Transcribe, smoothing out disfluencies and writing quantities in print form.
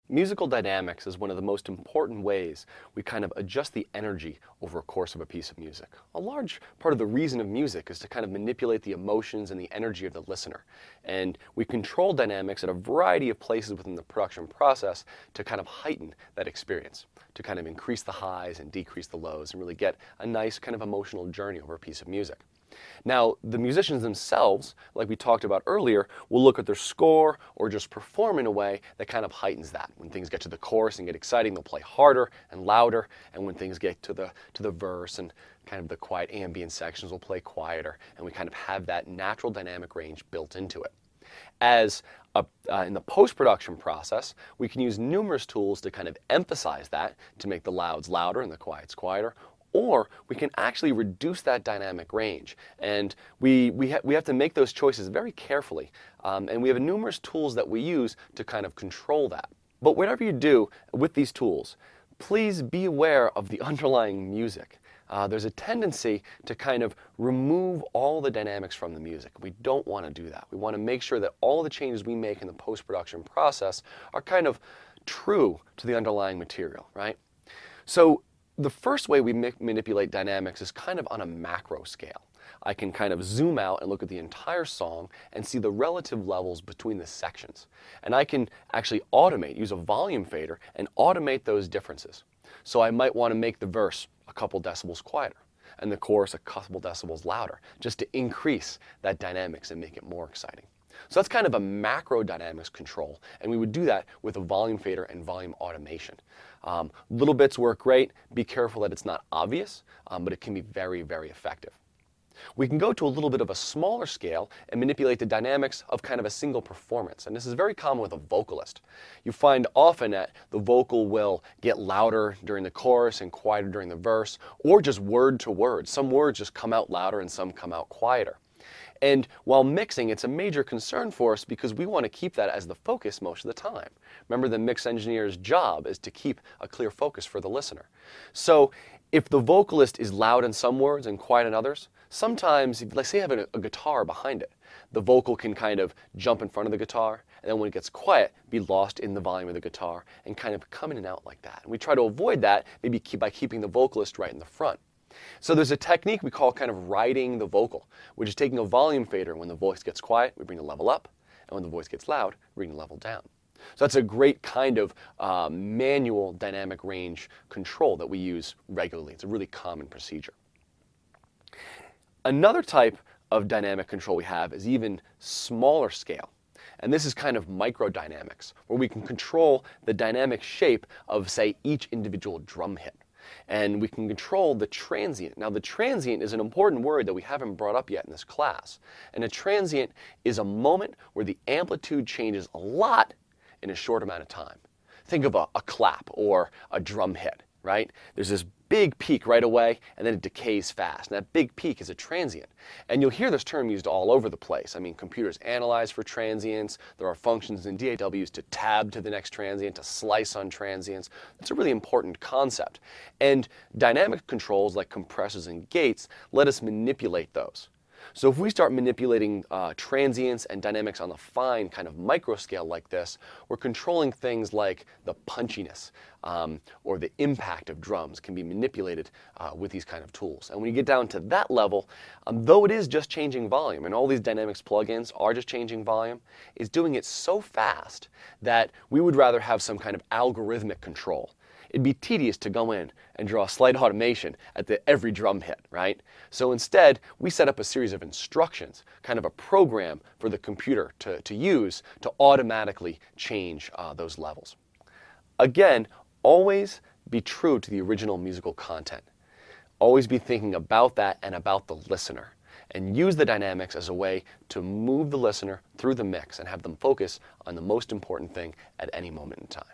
Musical dynamics is one of the most important ways we kind of adjust the energy over a course of a piece of music. A large part of the reason of music is to kind of manipulate the emotions and the energy of the listener. And we control dynamics at a variety of places within the production process to kind of heighten that experience, to kind of increase the highs and decrease the lows and really get a nice kind of emotional journey over a piece of music. Now, the musicians themselves, like we talked about earlier, will look at their score or just perform in a way that kind of heightens that. When things get to the chorus and get exciting, they'll play harder and louder, and when things get to the verse and kind of the quiet ambient sections, will play quieter, and we kind of have that natural dynamic range built into it. In the post-production process, we can use numerous tools to kind of emphasize that, to make the louds louder and the quiets quieter, or we can actually reduce that dynamic range. And we have to make those choices very carefully. And we have numerous tools that we use to kind of control that. But whatever you do with these tools, please be aware of the underlying music. There's a tendency to kind of remove all the dynamics from the music. We don't want to do that. We want to make sure that all the changes we make in the post-production process are kind of true to the underlying material, right? So the first way we manipulate dynamics is kind of on a macro scale. I can kind of zoom out and look at the entire song and see the relative levels between the sections. And I can actually use a volume fader and automate those differences. So I might want to make the verse a couple decibels quieter and the chorus a couple decibels louder, just to increase that dynamics and make it more exciting. So that's kind of a macro dynamics control, and we would do that with a volume fader and volume automation. Little bits work great. Be careful that it's not obvious, but it can be very, very effective. We can go to a little bit of a smaller scale and manipulate the dynamics of kind of a single performance, and this is very common with a vocalist. You find often that the vocal will get louder during the chorus and quieter during the verse, or just word to word. Some words just come out louder and some come out quieter. And while mixing, it's a major concern for us because we want to keep that as the focus most of the time. Remember, the mix engineer's job is to keep a clear focus for the listener. So if the vocalist is loud in some words and quiet in others, sometimes, let's say you have a guitar behind it, the vocal can kind of jump in front of the guitar, and then when it gets quiet, be lost in the volume of the guitar and kind of come in and out like that. And we try to avoid that maybe by keeping the vocalist right in the front. So there's a technique we call kind of riding the vocal, which is taking a volume fader. When the voice gets quiet, we bring the level up, and when the voice gets loud, we bring the level down. So that's a great kind of manual dynamic range control that we use regularly. It's a really common procedure. Another type of dynamic control we have is even smaller scale. And this is kind of microdynamics, where we can control the dynamic shape of, say, each individual drum hit. And we can control the transient. Now, the transient is an important word that we haven't brought up yet in this class. And a transient is a moment where the amplitude changes a lot in a short amount of time. Think of a clap or a drum hit, right? There's this big peak right away, and then it decays fast. And that big peak is a transient. And you'll hear this term used all over the place. I mean, computers analyze for transients. There are functions in DAWs to tab to the next transient, to slice on transients. That's a really important concept. And dynamic controls like compressors and gates let us manipulate those. So if we start manipulating transients and dynamics on the fine kind of micro scale like this, we're controlling things like the punchiness or the impact of drums can be manipulated with these kind of tools. And when you get down to that level, though it is just changing volume, and all these dynamics plugins are just changing volume, it's doing it so fast that we would rather have some kind of algorithmic control. It'd be tedious to go in and draw a slight automation at every drum hit, right? So instead, we set up a series of instructions, kind of a program for the computer to use to automatically change those levels. Again, always be true to the original musical content. Always be thinking about that and about the listener. And use the dynamics as a way to move the listener through the mix and have them focus on the most important thing at any moment in time.